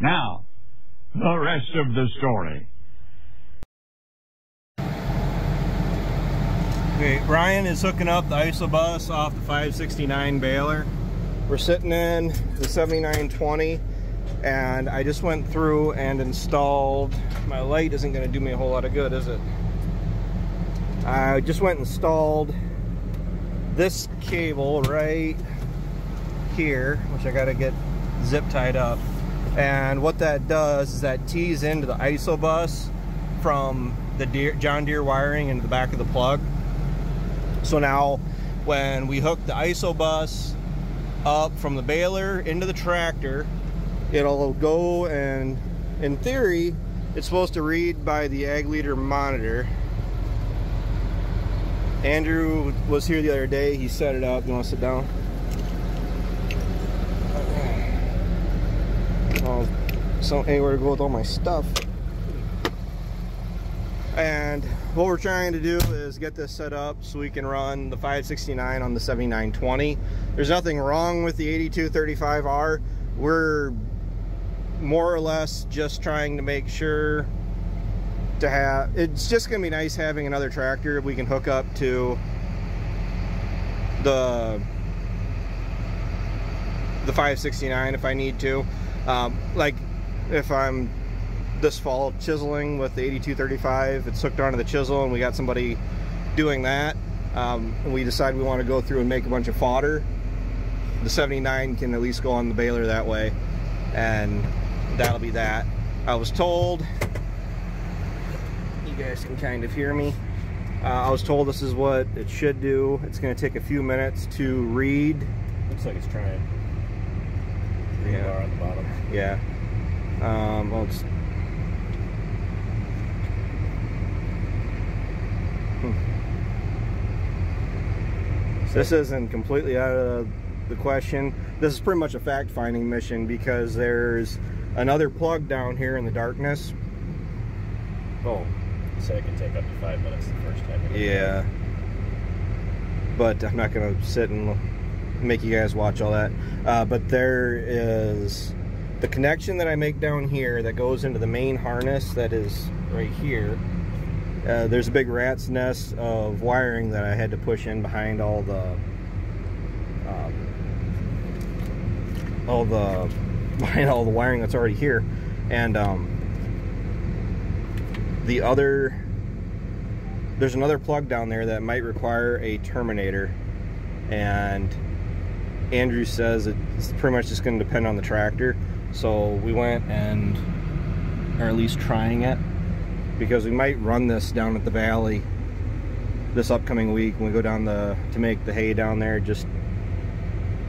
Now, the rest of the story. Okay, Brian is hooking up the isobus off the 569 baler. We're sitting in the 7920, and I just went through and installed, my light isn't going to do me a whole lot of good, is it? I just went and installed this cable right here, which I got to get zip tied up. And what that does is that tees into the isobus from the John Deere wiring into the back of the plug. So now when we hook the isobus up from the baler into the tractor, it'll go, and in theory it's supposed to read by the ag leader monitor. Andrew was here the other day, he set it up. You want to sit down? Oh, so anywhere to go with all my stuff. And what we're trying to do is get this set up so we can run the 569 on the 7920. There's nothing wrong with the 8235R. We're more or less just trying to make sure to have, it's just going to be nice having another tractor we can hook up to the 569 if I need to. Like if I'm this fall chiseling with the 8235, it's hooked onto the chisel and we got somebody doing that, and we decide we want to go through and make a bunch of fodder, the 79 can at least go on the baler that way, and that'll be that. I was told, you guys can kind of hear me, I was told this is what it should do. It's going to take a few minutes to read. Looks like it's trying. Green bar on the bottom. Yeah. Well, it's this isn't completely out of the question. This is pretty much a fact-finding mission because there's another plug down here in the darkness. Oh, so it can take up to 5 minutes the first time. Yeah. But I'm not going to sit and make you guys watch all that. But there is the connection that I make down here that goes into the main harness that is right here. There's a big rat's nest of wiring that I had to push in behind all the wiring that's already here, and there's another plug down there that might require a terminator, and Andrew says it's pretty much just going to depend on the tractor. So we went and are at least trying it, because we might run this down at the valley this upcoming week when we go down to make the hay down there, just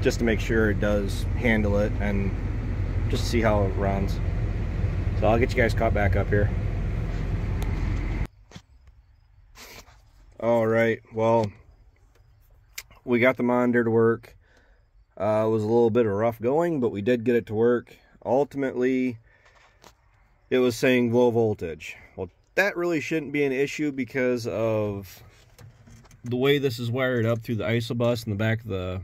to make sure it does handle it and just see how it runs. So I'll get you guys caught back up here. All right, well, we got the monitor to work. It was a little bit of rough going, but we did get it to work. Ultimately, it was saying low voltage. Well, that really shouldn't be an issue because of the way this is wired up through the isobus in the back of the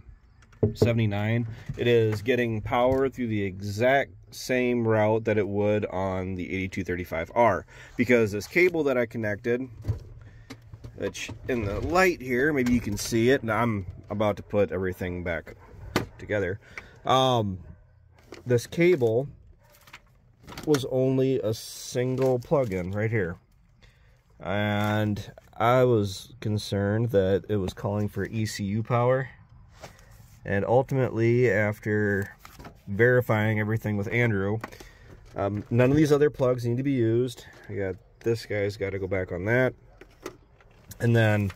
79. It is getting power through the exact same route that it would on the 8235R, because this cable that I connected, which in the light here, maybe you can see it, and I'm about to put everything back together. This cable was only a single plug-in right here, and I was concerned that it was calling for ECU power, and ultimately, after verifying everything with Andrew, none of these other plugs need to be used. I got this guy's got to go back on that, and then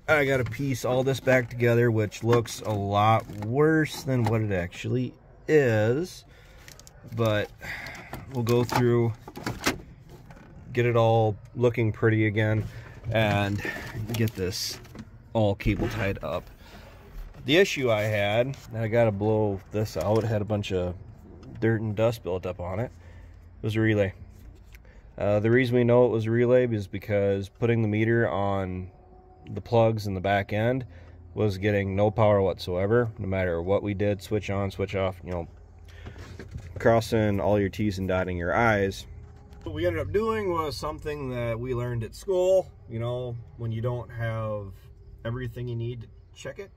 I got to piece all this back together, which looks a lot worse than what it actually is, but we'll go through, get it all looking pretty again, and get this all cable tied up. The issue I had, and I gotta blow this out, it had a bunch of dirt and dust built up on it, was a relay. The reason we know it was a relay is because putting the meter on the plugs in the back end was getting no power whatsoever, no matter what we did, switch on, switch off, you know, crossing all your T's and dotting your I's. What we ended up doing was something that we learned at school, you know, when you don't have everything you need to check it,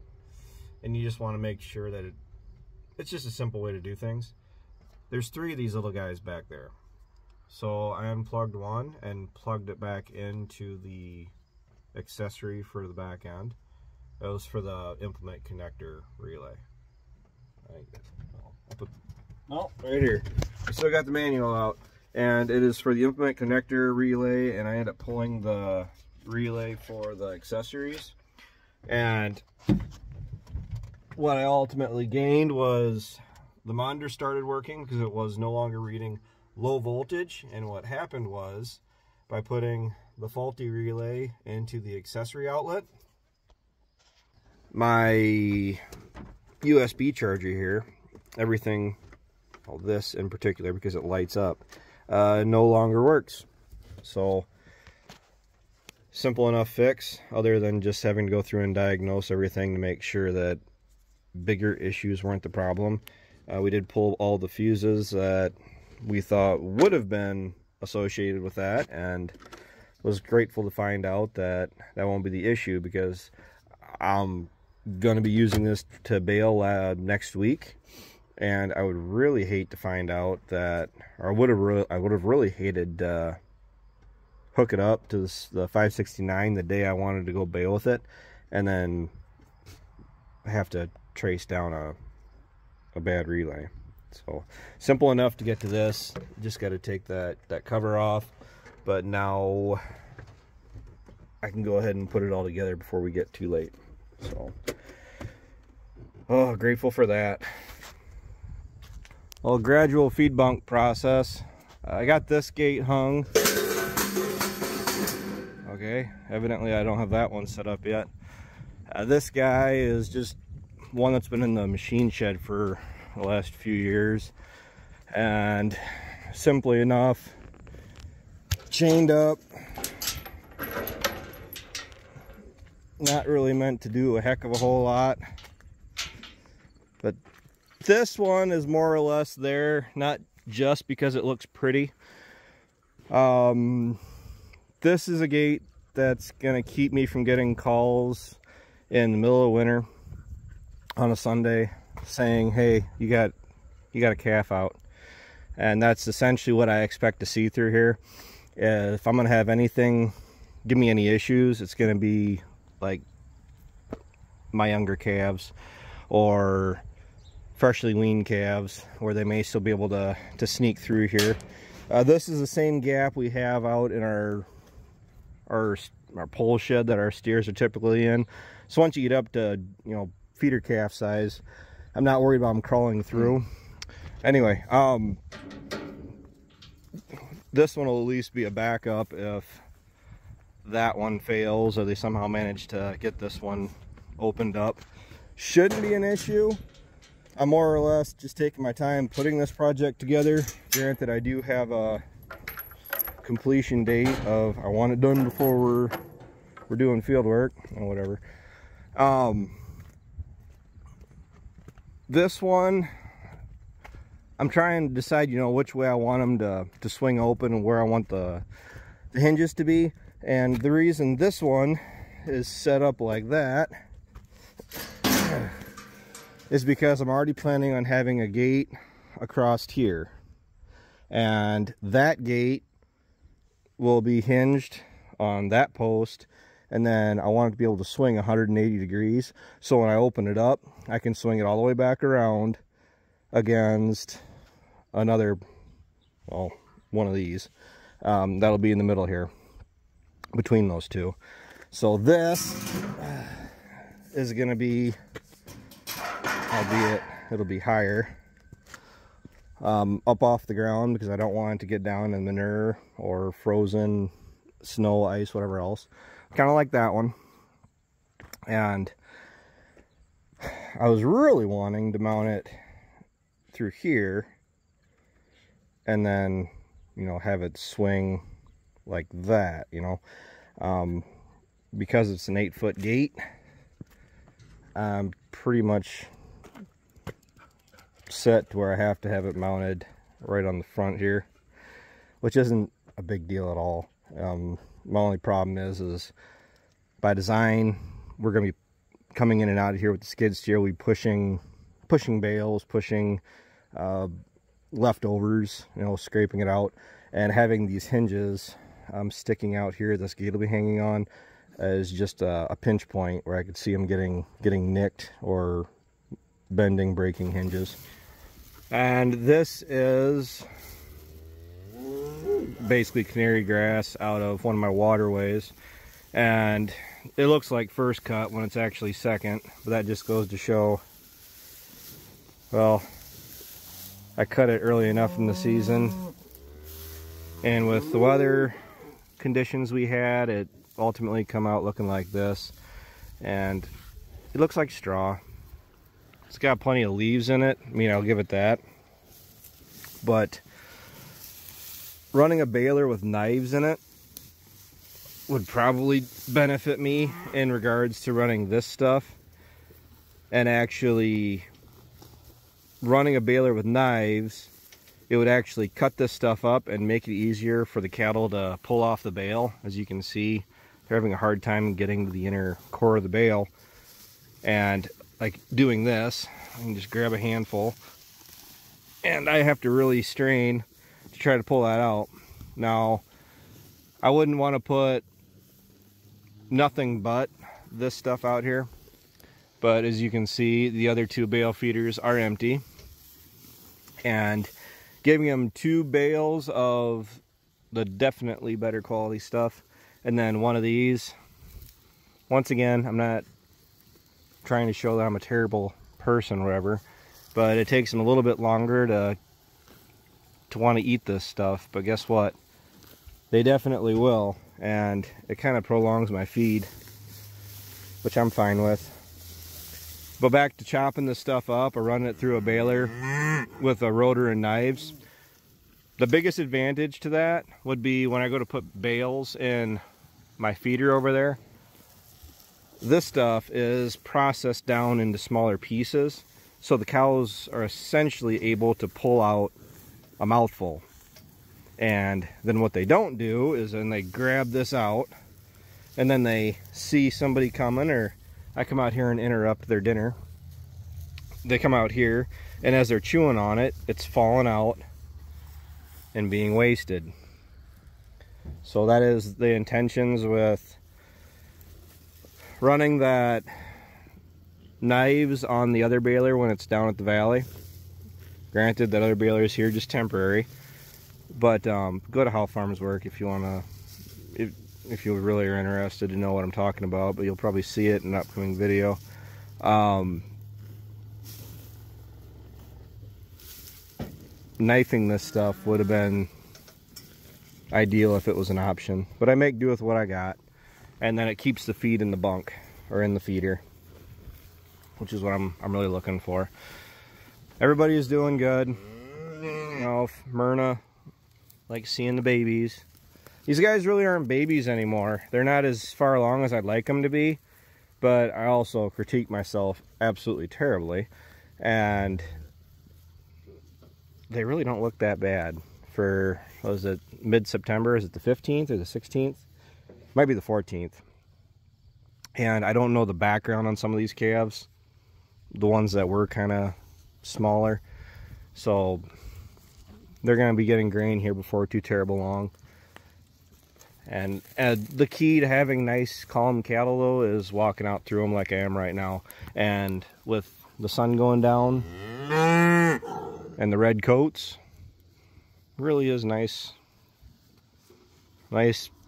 and you just want to make sure that it's just a simple way to do things. There's 3 of these little guys back there. So I unplugged one and plugged it back into the accessory for the back end. That was for the implement connector relay. Right here. I still got the manual out, and it is for the implement connector relay, and I ended up pulling the relay for the accessories. And what I ultimately gained was the monitor started working because it was no longer reading low voltage. And what happened was, by putting the faulty relay into the accessory outlet, my USB charger here, everything, well, this in particular because it lights up, no longer works. So simple enough fix, other than just having to go through and diagnose everything to make sure that bigger issues weren't the problem. We did pull all the fuses that we thought would have been associated with that, and was grateful to find out that that won't be the issue, because I'm going to be using this to bale next week, and I would really hate to find out that, or I would have really hated hook it up to the 569 the day I wanted to go bale with it, and then have to trace down a bad relay. So simple enough to get to this. Just got to take that cover off, but now I can go ahead and put it all together before we get too late. So, oh, grateful for that. Well, gradual feed bunk process. I got this gate hung. Okay, evidently I don't have that one set up yet. This guy is just one that's been in the machine shed for the last few years, and simply enough, chained up. Not really meant to do a heck of a whole lot, but this one is more or less there, not just because it looks pretty. This is a gate that's gonna keep me from getting calls in the middle of winter on a Sunday saying, hey, you got a calf out. And that's essentially what I expect to see through here. If I'm gonna have anything give me any issues, it's gonna be like my younger calves or freshly weaned calves, where they may still be able to sneak through here. This is the same gap we have out in our pole shed that our steers are typically in. So once you get up to, you know, feeder calf size, I'm not worried about them crawling through. Anyway, this one will at least be a backup if that one fails, or they somehow manage to get this one opened up. Shouldn't be an issue. I'm more or less just taking my time putting this project together. Granted, I do have a completion date of, I want it done before we're doing field work and whatever. This one, I'm trying to decide, you know, which way I want them to swing open and where I want the hinges to be. And the reason this one is set up like that is because I'm already planning on having a gate across here, and that gate will be hinged on that post, and then I want it to be able to swing 180 degrees, so when I open it up I can swing it all the way back around against another, well, one of these that'll be in the middle here between those two. So this is gonna be, albeit it'll be higher, up off the ground, because I don't want it to get down in manure or frozen snow, ice, whatever else. Kind of like that one. And I was really wanting to mount it through here and then, you know, have it swing like that, you know. Because it's an 8-foot gate, I'm pretty much set to where I have to have it mounted right on the front here, which isn't a big deal at all. My only problem is by design, we're going to be coming in and out of here with the skid steer. We pushing bales, pushing leftovers, you know, scraping it out, and having these hinges sticking out here. This gate will be hanging on is just a pinch point where I could see them getting nicked or bending, breaking hinges. And this is basically canary grass out of one of my waterways, and it looks like first cut when it's actually second, but that just goes to show, well, I cut it early enough in the season, and with the weather conditions we had, it ultimately come out looking like this, and it looks like straw. It's got plenty of leaves in it, I mean, I'll give it that, but running a baler with knives in it would probably benefit me in regards to running this stuff. And actually running a baler with knives, it would actually cut this stuff up and make it easier for the cattle to pull off the bale. As you can see, they're having a hard time getting to the inner core of the bale. And like doing this, I can just grab a handful, and I have to really strain to try to pull that out. Now, I wouldn't want to put nothing but this stuff out here, but as you can see, the other two bale feeders are empty, and giving them 2 bales of the definitely better quality stuff, and then one of these. Once again, I'm not trying to show that I'm a terrible person or whatever, but it takes them a little bit longer to want to eat this stuff, but guess what? They definitely will, and it kind of prolongs my feed, which I'm fine with. But back to chopping this stuff up or running it through a baler with a rotor and knives. The biggest advantage to that would be when I go to put bales in my feeder over there. This stuff is processed down into smaller pieces, so the cows are essentially able to pull out a mouthful. And then what they don't do is then they grab this out, and then they see somebody coming, or I come out here and interrupt their dinner. They come out here, and as they're chewing on it, it's falling out and being wasted. So that is the intentions with running that knives on the other baler when it's down at the valley. Granted, that other baler is here just temporary, but go to How Farms Work if you want to, if you really are interested to know what I'm talking about, but you'll probably see it in an upcoming video. Knifing this stuff would have been ideal if it was an option, but I make do with what I got, and then it keeps the feed in the bunk or in the feeder, which is what I'm really looking for. Everybody is doing good. You know, Myrna likes seeing the babies. These guys really aren't babies anymore. They're not as far along as I'd like them to be, but I also critique myself absolutely terribly, and they really don't look that bad for, what was it, mid-September? Is it the 15th or the 16th? Might be the 14th. And I don't know the background on some of these calves, the ones that were kind of smaller, so they're going to be getting grain here before too terrible long. And the key to having nice calm cattle though is walking out through them like I am right now, and with the sun going down and the red coats, really is nice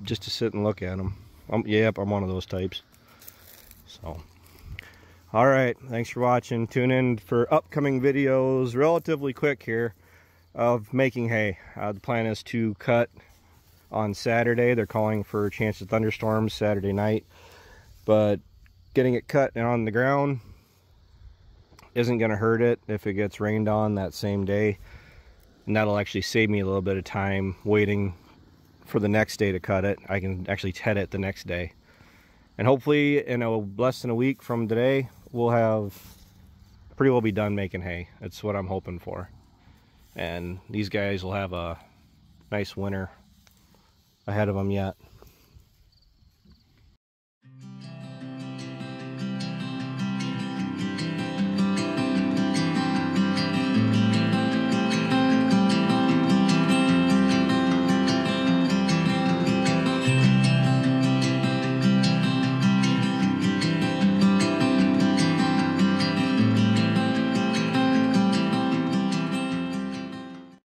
just to sit and look at them. Yep, I'm one of those types. So all right, thanks for watching. Tune in for upcoming videos, relatively quick here, of making hay. The plan is to cut on Saturday. They're calling for a chance of thunderstorms Saturday night, but getting it cut and on the ground isn't going to hurt it if it gets rained on that same day, and that'll actually save me a little bit of time waiting for the next day to cut it. I can actually head it the next day, and hopefully in less than a week from today we'll have pretty well be done making hay. That's what I'm hoping for. And these guys will have a nice winter ahead of them yet.